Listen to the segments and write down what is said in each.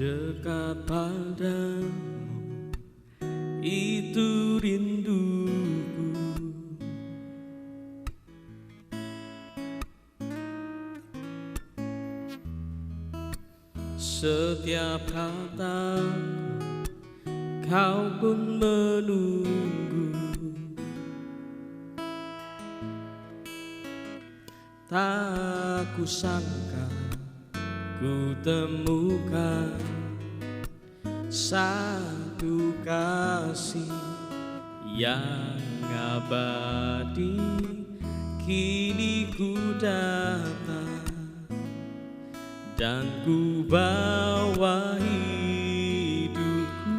Dekat padamu, itu rinduku. Setiap kataku, kau pun menunggu. Tak kusangka ku temukan satu kasih yang abadi. Kini ku datang dan ku bawa hidupku.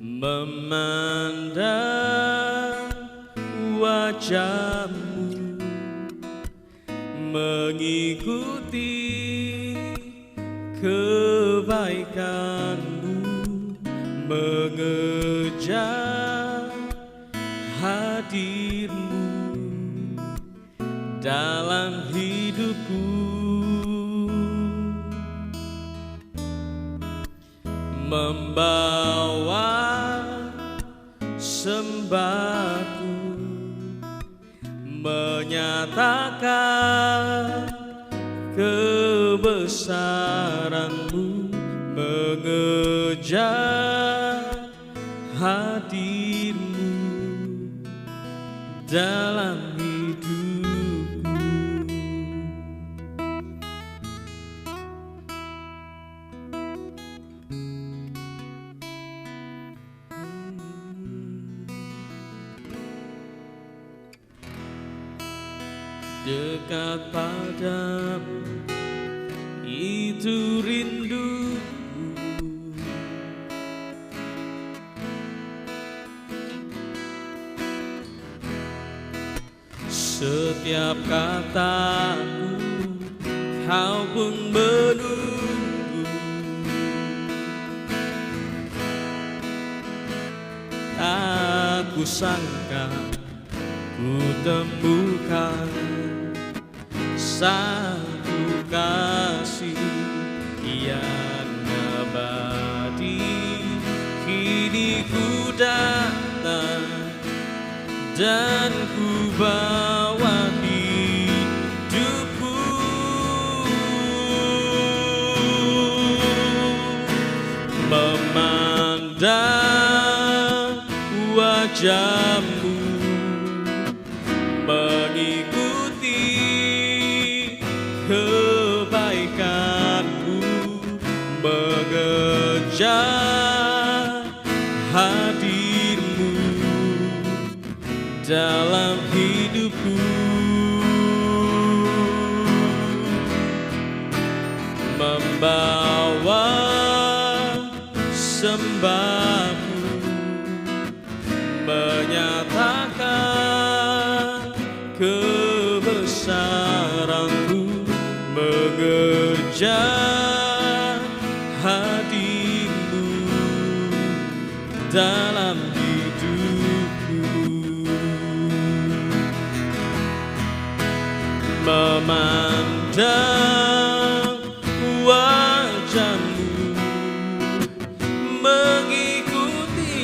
Memandang wajahmu, mengikuti kebaikanmu, mengejar hadirmu dalam hidupku. Membawa sembahku, menyatakan kebesaranmu, mengejar hadirmu dalam hidupku. Dekat padamu, itu rinduku. Setiap kataku, kau pun menunggu. Tak kusangka ku temukan satu kasih yang abadi. Kini ku datang dan ku bawa hidupku. Memandang wajahmu, mengikuti kebaikanmu, mengejar hadirmu dalam hidupku. Membawa sembahmu, menyatakan kebesaranmu, mengejar hadirmu dalam hidupku. Memandang wajahmu, mengikuti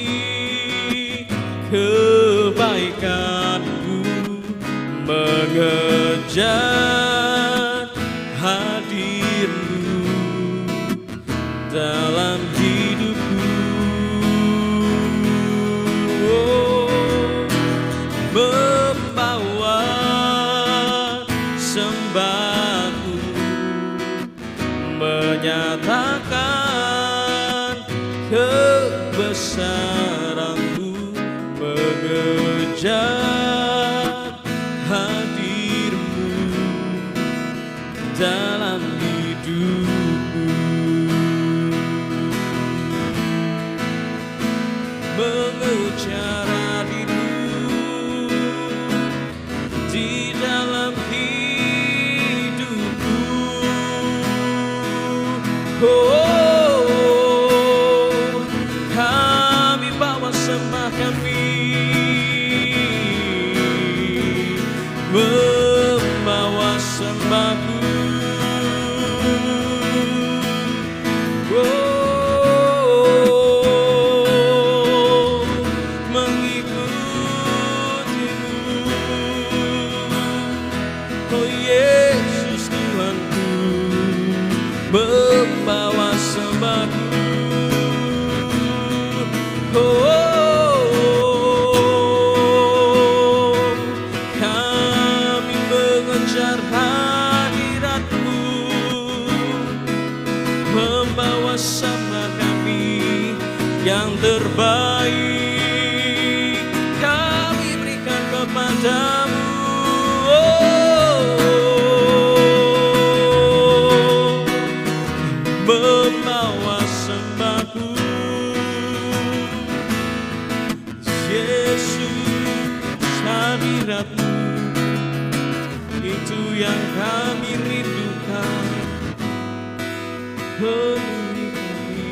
kebaikanmu, mengejar hadirmu dalam hidupku. Membawa sembahku, menyatakan kebesaranmu, mengejar hadirmu dalam hidupku. Mengejar hadirmu di dalam hidupku. Oh, kami bawa sembah kami, membawa sembah Yesus, hadirat-Mu itu yang kami rindukan. Penuhi kami,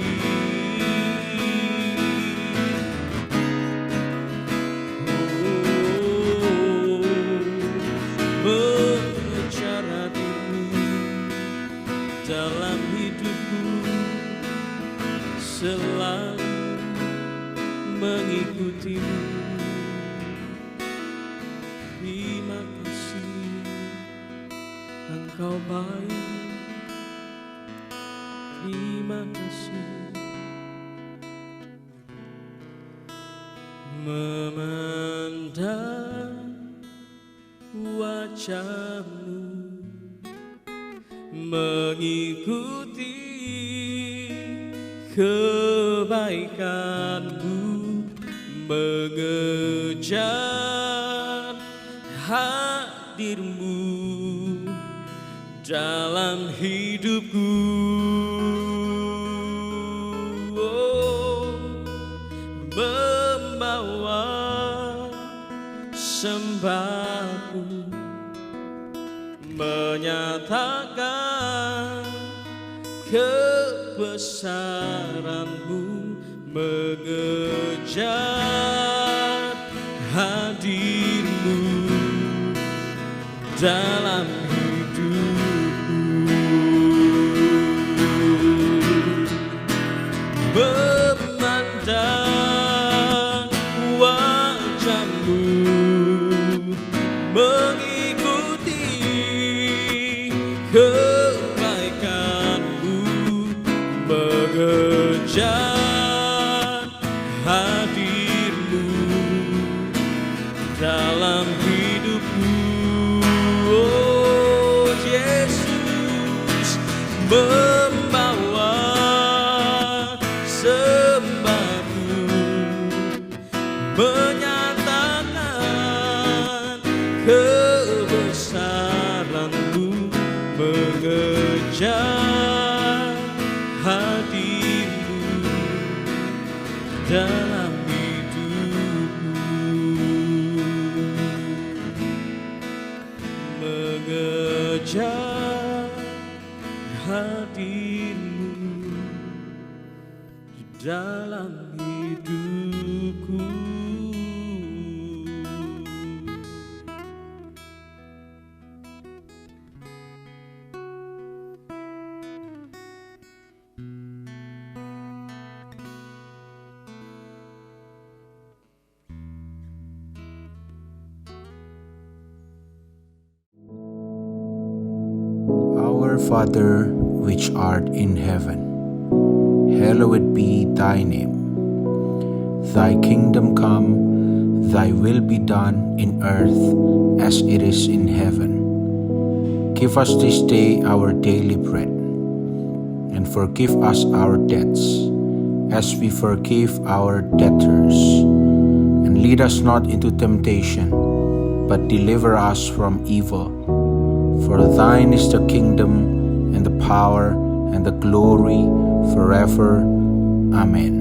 mengejar hati-Mu dalam hidupku, selalu mengikuti-Mu. Terima kasih, Engkau baik. Terima kasih. Memandang wajah-Mu, mengikuti kebaikan-Mu, mengejar hadir-Mu dalam hidupku. Oh, membawa sembahku, menyatakan kebesaran-Mu, mengejar hadir-Mu dalam hidupku. Memandang wajah-Mu, mengikuti kebaikan-Mu, mengejar hadir-Mu dalam hidupku. Oh Yesus, membawa sembahku, menyatakan kebesaran-Mu, mengejar hadir-Mu dalam hidupku, mengejar hadir-Mu dalam hidupku. Our Father, which art in heaven, hallowed be thy name. Thy kingdom come, thy will be done in earth as it is in heaven. Give us this day our daily bread, and forgive us our debts, as we forgive our debtors. And lead us not into temptation, but deliver us from evil. For thine is the kingdom, and the power, and the glory, forever. Amen.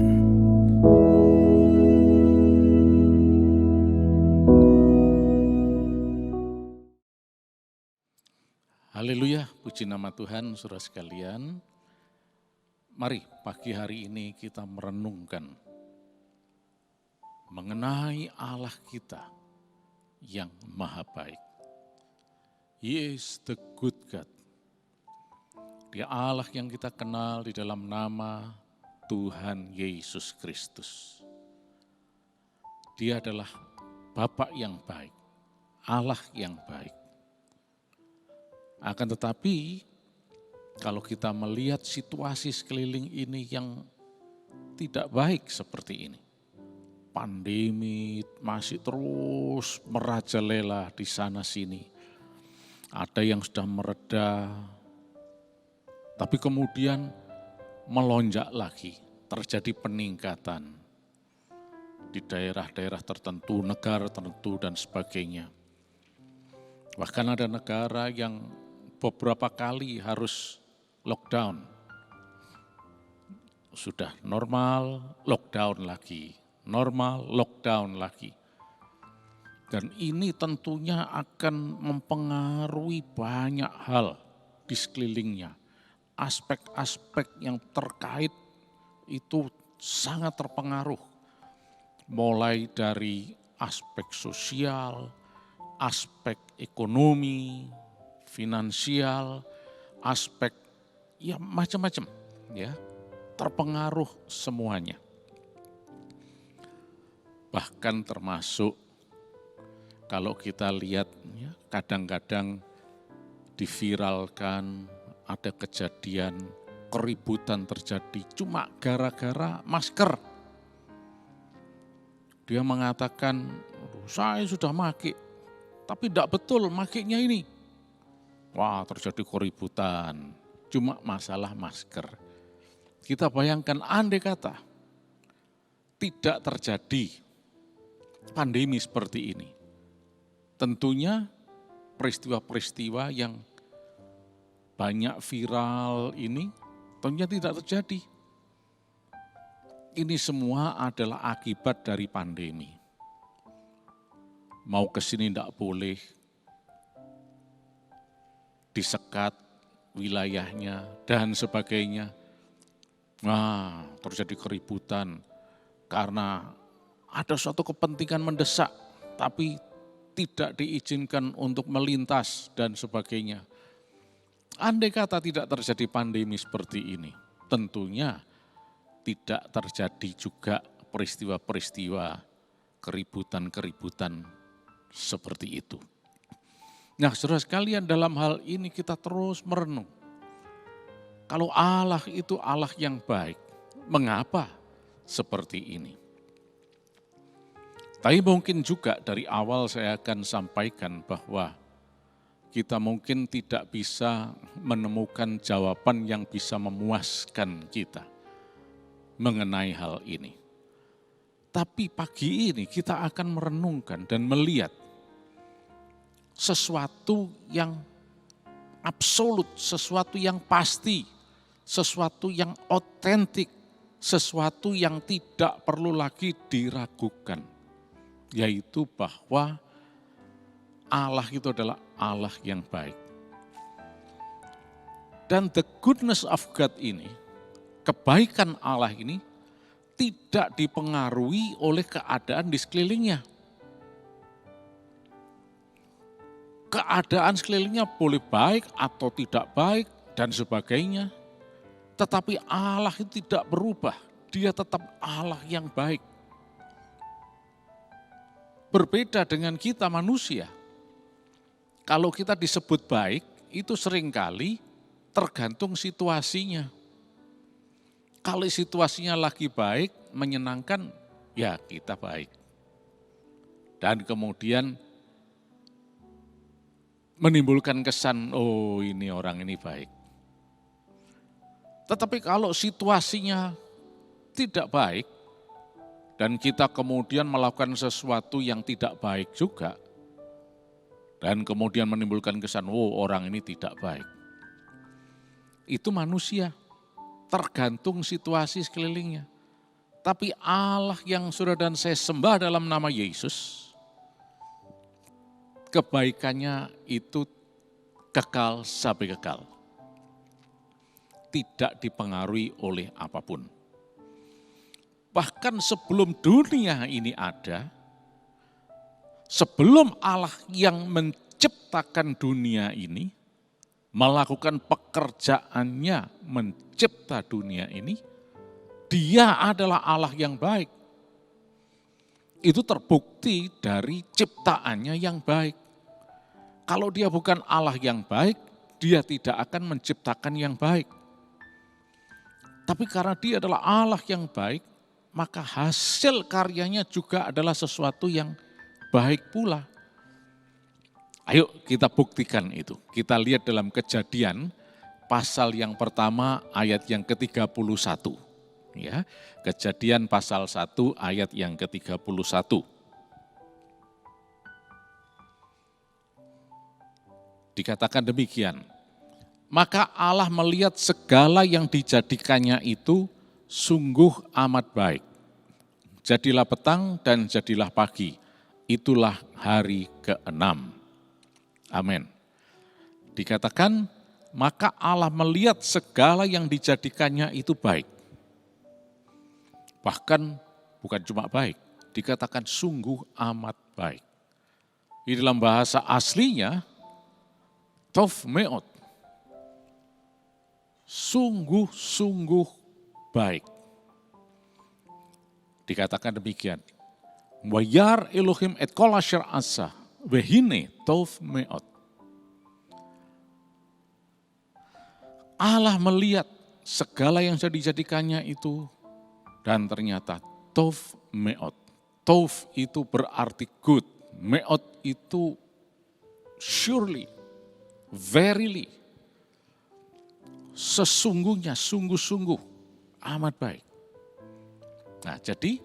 Haleluya, puji nama Tuhan, saudara sekalian. Mari pagi hari ini kita merenungkan mengenai Allah kita yang maha baik. He is the good God. Dia Allah yang kita kenal di dalam nama Tuhan Yesus Kristus. Dia adalah Bapa yang baik, Allah yang baik. Akan tetapi, kalau kita melihat situasi sekeliling ini yang tidak baik seperti ini, pandemi masih terus merajalela di sana sini. Ada yang sudah mereda, tapi kemudian melonjak lagi, terjadi peningkatan di daerah-daerah tertentu, negara tertentu dan sebagainya. Bahkan ada negara yang beberapa kali harus lockdown. Sudah normal, lockdown lagi. normal, lockdown lagi. Dan ini tentunya akan mempengaruhi banyak hal di sekelilingnya. Aspek-aspek yang terkait itu sangat terpengaruh. Mulai dari aspek sosial, aspek ekonomi, finansial, aspek ya macam-macam ya, terpengaruh semuanya. Bahkan termasuk kalau kita lihat ya, kadang-kadang diviralkan ada kejadian keributan terjadi cuma gara-gara masker. Dia mengatakan, saya sudah make, tapi tidak betul makainya ini. Wah, terjadi keributan, cuma masalah masker. Kita bayangkan andai kata tidak terjadi pandemi seperti ini. Tentunya peristiwa-peristiwa yang banyak viral ini tentunya tidak terjadi. Ini semua adalah akibat dari pandemi. Mau ke sini tidak boleh, disekat wilayahnya dan sebagainya. Nah, terjadi keributan karena ada suatu kepentingan mendesak, tapi tidak diizinkan untuk melintas dan sebagainya. Andai kata tidak terjadi pandemi seperti ini, tentunya tidak terjadi juga peristiwa-peristiwa keributan-keributan seperti itu. Nah, saudara sekalian, dalam hal ini kita terus merenung. Kalau Allah itu Allah yang baik, mengapa seperti ini? Tapi mungkin juga dari awal saya akan sampaikan bahwa kita mungkin tidak bisa menemukan jawaban yang bisa memuaskan kita mengenai hal ini. Tapi pagi ini kita akan merenungkan dan melihat sesuatu yang absolut, sesuatu yang pasti, sesuatu yang otentik, sesuatu yang tidak perlu lagi diragukan, yaitu bahwa Allah itu adalah Allah yang baik. Dan the goodness of God ini, kebaikan Allah ini tidak dipengaruhi oleh keadaan di sekelilingnya. Keadaan sekelilingnya boleh baik atau tidak baik dan sebagainya. Tetapi Allah itu tidak berubah, dia tetap Allah yang baik. Berbeda dengan kita manusia. Kalau kita disebut baik, itu seringkali tergantung situasinya. Kalau situasinya lagi baik, menyenangkan, ya kita baik. Dan kemudian menimbulkan kesan, oh ini orang ini baik. Tetapi kalau situasinya tidak baik, dan kita kemudian melakukan sesuatu yang tidak baik juga, dan kemudian menimbulkan kesan, oh orang ini tidak baik. Itu manusia, tergantung situasi sekelilingnya. Tapi Allah yang saudara dan saya sembah dalam nama Yesus, kebaikannya itu kekal sampai kekal. Tidak dipengaruhi oleh apapun. Bahkan sebelum dunia ini ada, sebelum Allah yang menciptakan dunia ini, melakukan pekerjaannya mencipta dunia ini, dia adalah Allah yang baik. Itu terbukti dari ciptaannya yang baik. Kalau dia bukan Allah yang baik, dia tidak akan menciptakan yang baik. Tapi karena dia adalah Allah yang baik, maka hasil karyanya juga adalah sesuatu yang baik pula. Ayo kita buktikan itu. Kita lihat dalam Kejadian pasal yang pertama ayat yang ke-31. Ya, Kejadian pasal 1 ayat yang ke-31. Dikatakan demikian, maka Allah melihat segala yang dijadikannya itu sungguh amat baik. Jadilah petang dan jadilah pagi. Itulah hari ke-6. Amin. Dikatakan, maka Allah melihat segala yang dijadikannya itu baik. Bahkan bukan cuma baik, dikatakan sungguh amat baik. Di dalam bahasa aslinya, tov meot. Sungguh-sungguh baik. Dikatakan demikian. Wayar Elohim et kol asher asa, wehine tov meot. Allah melihat segala yang sudah dijadikannya itu, dan ternyata tov meot. Tov itu berarti good, meot itu surely, verily, sesungguhnya, sungguh-sungguh, amat baik. Nah, jadi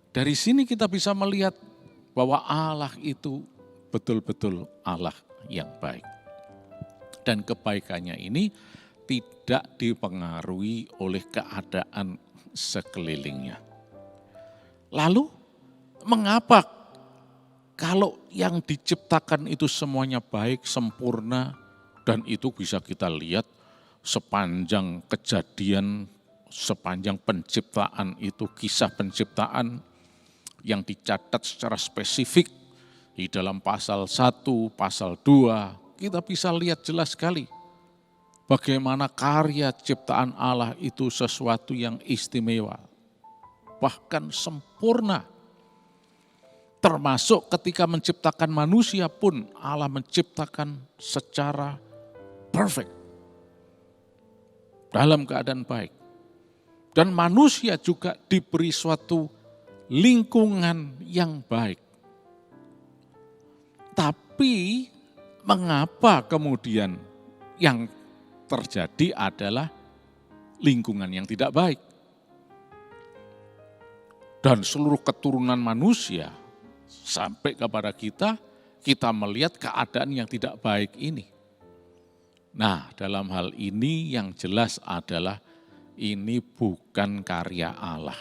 dari sini kita bisa melihat bahwa Allah itu betul-betul Allah yang baik. Dan kebaikannya ini tidak dipengaruhi oleh keadaan sekelilingnya. Lalu, mengapa kalau yang diciptakan itu semuanya baik, sempurna, dan itu bisa kita lihat sepanjang kejadian, sepanjang penciptaan itu, kisah penciptaan yang dicatat secara spesifik di dalam pasal 1, pasal 2, kita bisa lihat jelas sekali bagaimana karya ciptaan Allah itu sesuatu yang istimewa, bahkan sempurna. Termasuk ketika menciptakan manusia pun Allah menciptakan secara perfect, dalam keadaan baik. Dan manusia juga diberi suatu lingkungan yang baik. Tapi mengapa kemudian yang terjadi adalah lingkungan yang tidak baik? Dan seluruh keturunan manusia sampai kepada kita melihat keadaan yang tidak baik ini. Nah, dalam hal ini yang jelas adalah ini bukan karya Allah.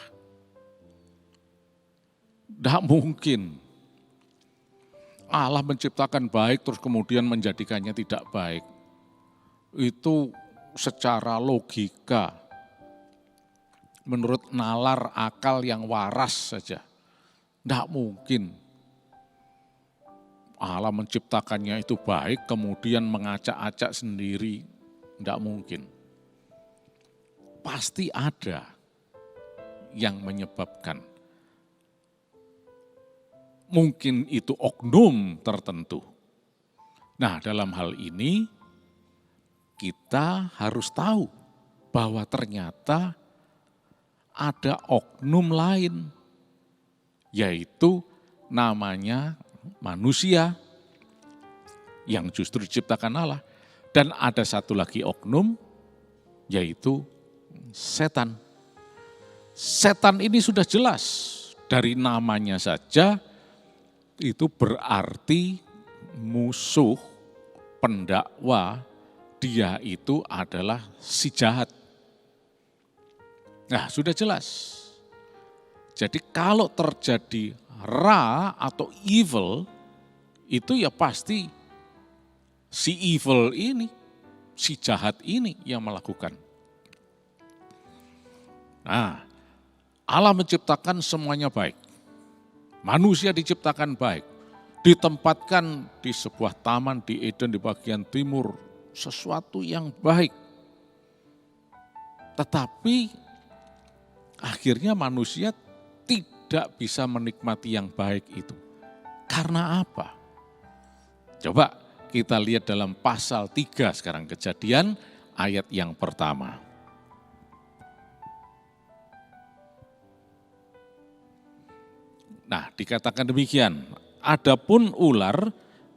Tidak mungkin Allah menciptakan baik terus kemudian menjadikannya tidak baik. Itu secara logika, menurut nalar akal yang waras saja. Tidak mungkin Allah menciptakannya itu baik kemudian mengacak-acak sendiri. Tidak mungkin. Pasti ada yang menyebabkan. Mungkin itu oknum tertentu. Nah, dalam hal ini kita harus tahu bahwa ternyata ada oknum lain, yaitu namanya manusia yang justru diciptakan Allah. Dan ada satu lagi oknum, yaitu setan. Setan ini sudah jelas, dari namanya saja itu berarti musuh, pendakwa, dia itu adalah si jahat. Nah, sudah jelas. Jadi kalau terjadi ra atau evil, itu ya pasti si evil ini, si jahat ini yang melakukan. Nah, Allah menciptakan semuanya baik. Manusia diciptakan baik. Ditempatkan di sebuah taman di Eden di bagian timur. Sesuatu yang baik. Tetapi akhirnya manusia tidak bisa menikmati yang baik itu. Karena apa? Coba kita lihat dalam pasal 3 sekarang, Kejadian ayat yang pertama. Nah, dikatakan demikian, adapun ular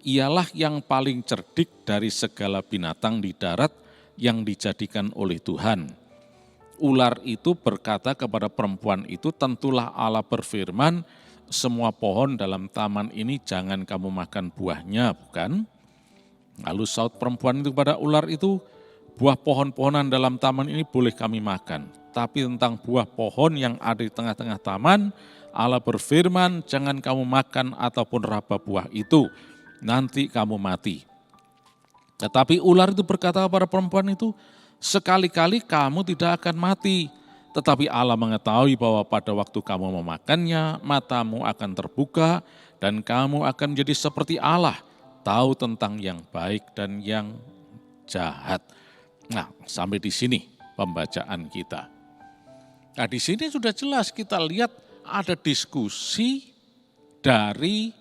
ialah yang paling cerdik dari segala binatang di darat yang dijadikan oleh Tuhan. Ular itu berkata kepada perempuan itu, tentulah Allah berfirman, semua pohon dalam taman ini jangan kamu makan buahnya, bukan? Lalu saut perempuan itu kepada ular itu, buah pohon-pohonan dalam taman ini boleh kami makan. Tapi tentang buah pohon yang ada di tengah-tengah taman, Allah berfirman, jangan kamu makan ataupun raba buah itu, nanti kamu mati. Tetapi ular itu berkata kepada perempuan itu, sekali-kali kamu tidak akan mati. Tetapi Allah mengetahui bahwa pada waktu kamu memakannya, matamu akan terbuka dan kamu akan menjadi seperti Allah, tahu tentang yang baik dan yang jahat. Nah, sampai di sini pembacaan kita. Nah, di sini sudah jelas kita lihat ada diskusi dari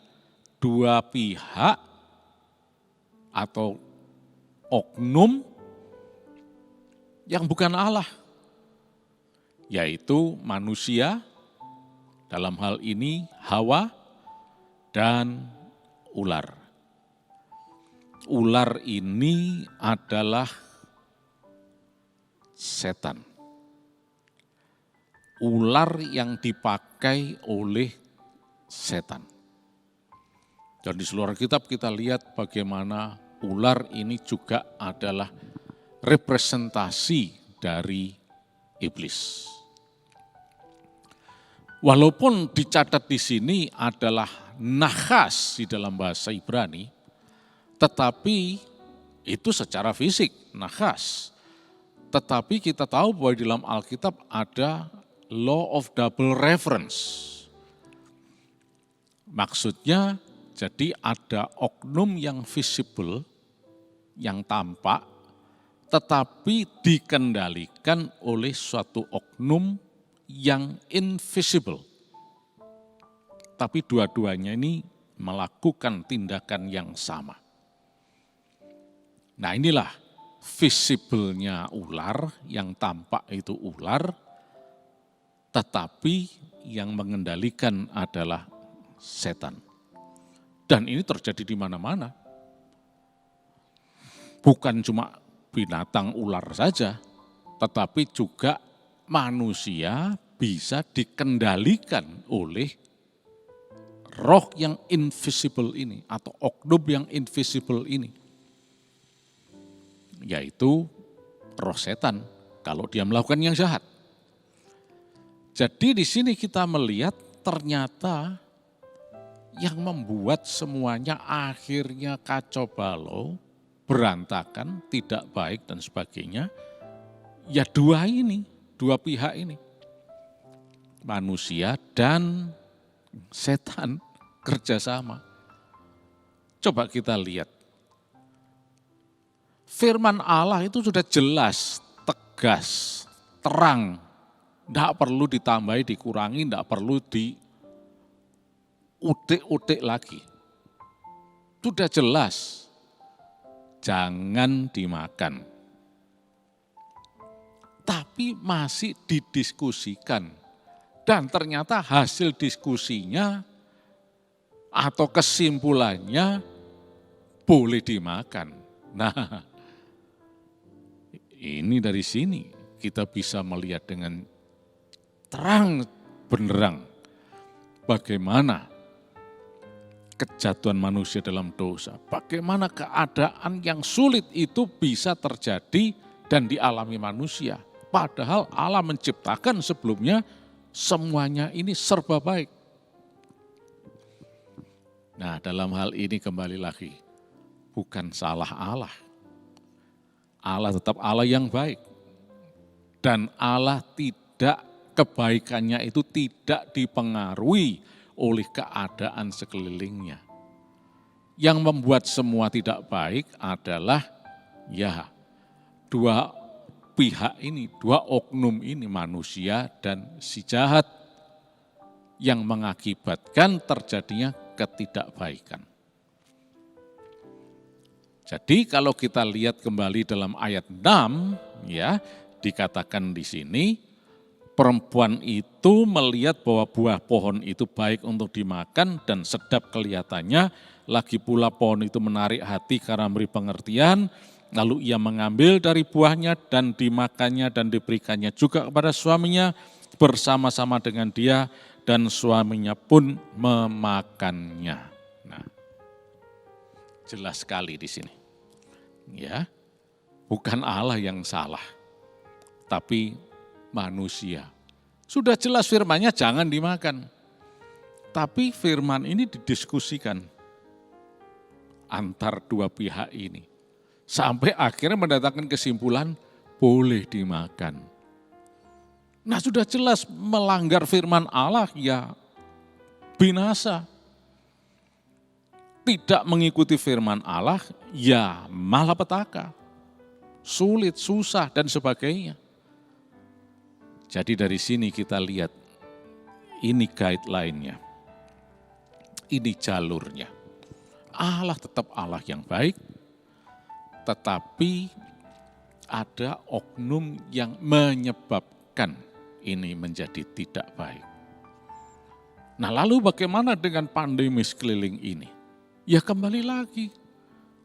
dua pihak atau oknum yang bukan Allah, yaitu manusia, dalam hal ini Hawa, dan ular. Ular ini adalah setan. Ular yang dipakai oleh setan. Dan di seluruh kitab kita lihat bagaimana ular ini juga adalah representasi dari iblis. Walaupun dicatat di sini adalah nahas di dalam bahasa Ibrani, tetapi itu secara fisik, nahas. Tetapi kita tahu bahwa di dalam Alkitab ada law of double reference. Maksudnya, jadi ada oknum yang visible, yang tampak, tetapi dikendalikan oleh suatu oknum yang invisible. Tapi dua-duanya ini melakukan tindakan yang sama. Nah, inilah visible-nya ular, yang tampak itu ular, tetapi yang mengendalikan adalah setan. Dan ini terjadi di mana-mana. Bukan cuma binatang ular saja, tetapi juga manusia bisa dikendalikan oleh roh yang invisible ini atau oknum yang invisible ini. Yaitu roh setan kalau dia melakukan yang jahat. Jadi di sini kita melihat ternyata yang membuat semuanya akhirnya kacau balau, berantakan, tidak baik dan sebagainya, ya dua pihak ini. Manusia dan setan kerjasama. Coba kita lihat. Firman Allah itu sudah jelas, tegas, terang. Tidak perlu ditambahi, dikurangi, tidak perlu diutik-utik lagi. Sudah jelas, jangan dimakan. Tapi masih didiskusikan. Dan ternyata hasil diskusinya atau kesimpulannya boleh dimakan. Nah, ini dari sini kita bisa melihat dengan terang benderang bagaimana kejatuhan manusia dalam dosa, bagaimana keadaan yang sulit itu bisa terjadi dan dialami manusia. Padahal Allah menciptakan sebelumnya semuanya ini serba baik. Nah, dalam hal ini kembali lagi, bukan salah Allah. Allah tetap Allah yang baik. Dan Allah kebaikannya itu tidak dipengaruhi oleh keadaan sekelilingnya. Yang membuat semua tidak baik adalah ya dua pihak ini, dua oknum ini, manusia dan si jahat, yang mengakibatkan terjadinya ketidakbaikan. Jadi kalau kita lihat kembali dalam ayat 6, ya dikatakan di sini, perempuan itu melihat bahwa buah pohon itu baik untuk dimakan dan sedap kelihatannya, lagi pula pohon itu menarik hati karena memberi pengertian, lalu ia mengambil dari buahnya dan dimakannya dan diberikannya juga kepada suaminya bersama-sama dengan dia, dan suaminya pun memakannya. Nah, jelas sekali di sini. Ya, bukan Allah yang salah, tapi manusia. Sudah jelas firman-Nya jangan dimakan. Tapi firman ini didiskusikan antar dua pihak ini. Sampai akhirnya mendatangkan kesimpulan boleh dimakan. Nah sudah jelas melanggar firman Allah ya binasa. Tidak mengikuti firman Allah ya malapetaka. Sulit, susah dan sebagainya. Jadi dari sini kita lihat ini guideline-nya. Ini jalurnya. Allah tetap Allah yang baik, tetapi ada oknum yang menyebabkan ini menjadi tidak baik. Nah lalu bagaimana dengan pandemi sekeliling ini? Ya kembali lagi,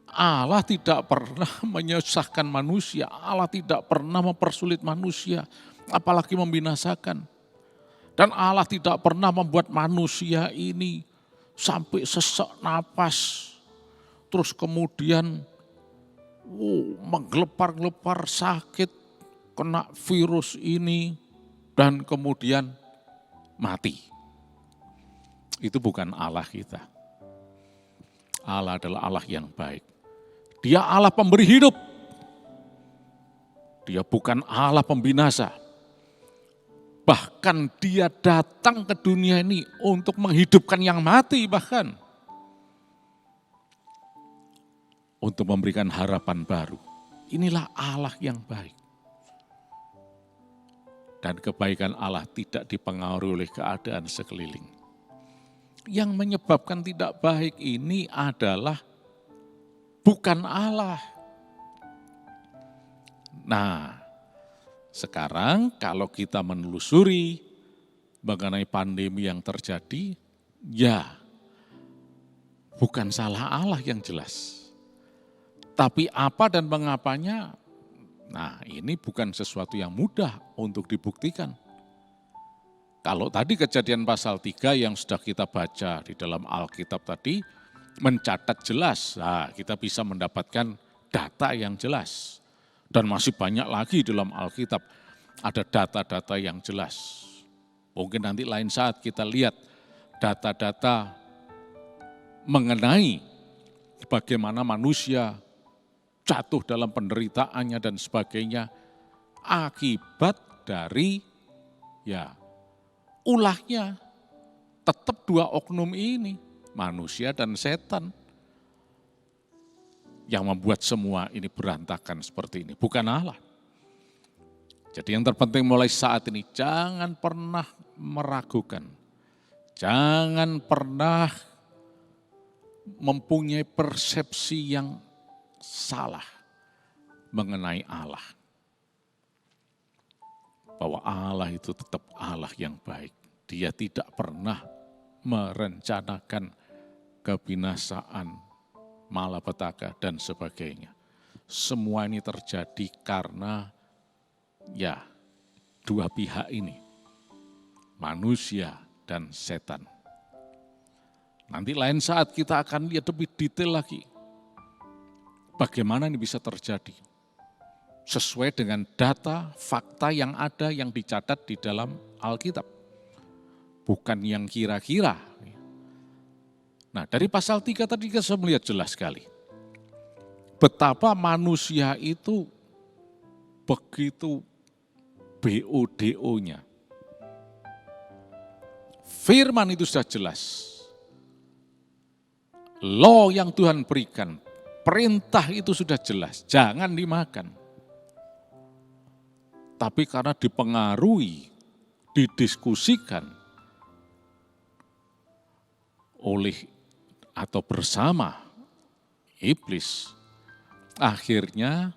Allah tidak pernah menyusahkan manusia, Allah tidak pernah mempersulit manusia, apalagi membinasakan. Dan Allah tidak pernah membuat manusia ini sampai sesak napas, terus kemudian menggelepar-gelepar sakit, kena virus ini, dan kemudian mati. Itu bukan Allah kita. Allah adalah Allah yang baik. Dia Allah pemberi hidup. Dia bukan Allah pembinasa. Bahkan dia datang ke dunia ini untuk menghidupkan yang mati bahkan. Untuk memberikan harapan baru. Inilah Allah yang baik. Dan kebaikan Allah tidak dipengaruhi oleh keadaan sekeliling. Yang menyebabkan tidak baik ini adalah bukan Allah. Nah, sekarang kalau kita menelusuri mengenai pandemi yang terjadi, ya bukan salah Allah yang jelas. Tapi apa dan mengapanya, nah ini bukan sesuatu yang mudah untuk dibuktikan. Kalau tadi Kejadian pasal 3 yang sudah kita baca di dalam Alkitab tadi, mencatat jelas, nah, kita bisa mendapatkan data yang jelas. Dan masih banyak lagi dalam Alkitab, ada data-data yang jelas. Mungkin nanti lain saat kita lihat data-data mengenai bagaimana manusia jatuh dalam penderitaannya dan sebagainya, akibat dari ulahnya tetap dua oknum ini, manusia dan setan, yang membuat semua ini berantakan seperti ini, bukan Allah. Jadi yang terpenting mulai saat ini, jangan pernah meragukan, jangan pernah mempunyai persepsi yang salah mengenai Allah. Bahwa Allah itu tetap Allah yang baik. Dia tidak pernah merencanakan kebinasaan, malapetaka dan sebagainya. Semua ini terjadi karena dua pihak ini, manusia dan setan. Nanti lain saat kita akan lihat lebih detail lagi. Bagaimana ini bisa terjadi? Sesuai dengan data, fakta yang ada yang dicatat di dalam Alkitab. Bukan yang kira-kira. Nah dari pasal 3 tadi kita melihat jelas sekali. Betapa manusia itu begitu BODO-nya. Firman itu sudah jelas. Law yang Tuhan berikan, perintah itu sudah jelas, jangan dimakan. Tapi karena dipengaruhi, didiskusikan oleh atau bersama iblis, akhirnya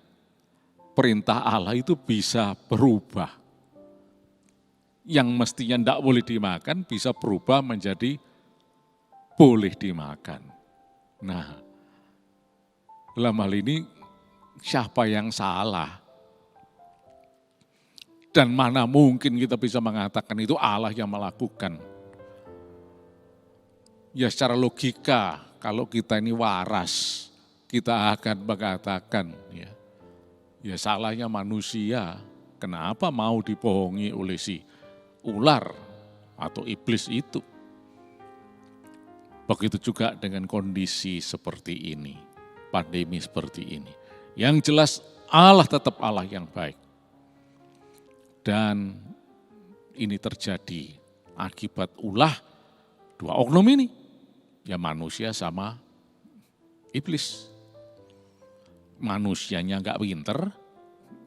perintah Allah itu bisa berubah. Yang mestinya tidak boleh dimakan bisa berubah menjadi boleh dimakan. Nah, dalam hal ini siapa yang salah? Dan mana mungkin kita bisa mengatakan itu Allah yang melakukan. Ya secara logika, kalau kita ini waras, kita akan mengatakan, ya salahnya manusia, kenapa mau dibohongi oleh si ular atau iblis itu. Begitu juga dengan kondisi seperti ini, pandemi seperti ini. Yang jelas Allah tetap Allah yang baik. Dan ini terjadi akibat ulah dua oknum ini. Ya manusia sama iblis. Manusianya enggak pinter,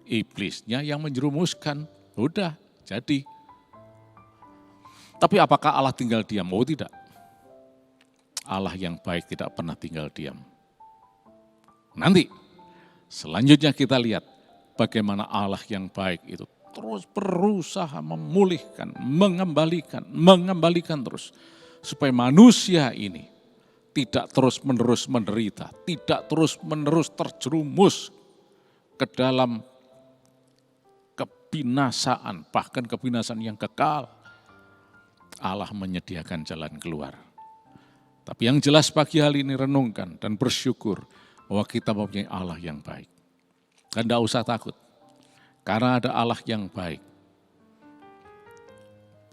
iblisnya yang menjerumuskan. Udah, jadi. Tapi apakah Allah tinggal diam? Oh tidak. Allah yang baik tidak pernah tinggal diam. Nanti, selanjutnya kita lihat bagaimana Allah yang baik itu terus berusaha memulihkan, mengembalikan terus. Supaya manusia ini tidak terus-menerus menderita, tidak terus-menerus terjerumus ke dalam kebinasaan, bahkan kebinasaan yang kekal. Allah menyediakan jalan keluar. Tapi yang jelas pagi hari ini renungkan dan bersyukur bahwa kita mempunyai Allah yang baik. Dan tidak usah takut, karena ada Allah yang baik.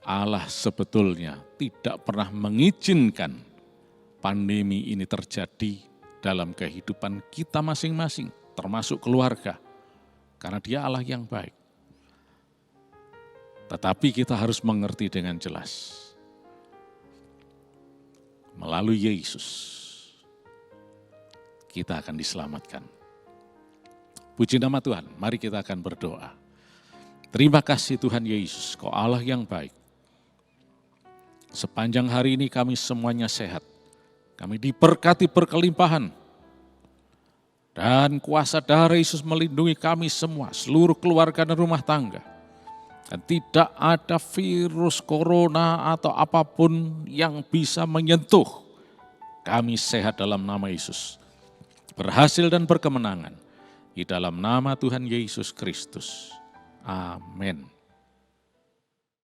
Allah sebetulnya tidak pernah mengizinkan pandemi ini terjadi dalam kehidupan kita masing-masing, termasuk keluarga. Karena dia Allah yang baik. Tetapi kita harus mengerti dengan jelas. Melalui Yesus, kita akan diselamatkan. Puji nama Tuhan, mari kita akan berdoa. Terima kasih Tuhan Yesus, Kau Allah yang baik. Sepanjang hari ini kami semuanya sehat. Kami diberkati berkelimpahan. Dan kuasa darah Yesus melindungi kami semua, seluruh keluarga dan rumah tangga. Dan tidak ada virus corona atau apapun yang bisa menyentuh. Kami sehat dalam nama Yesus. Berhasil dan berkemenangan. Di dalam nama Tuhan Yesus Kristus. Amin.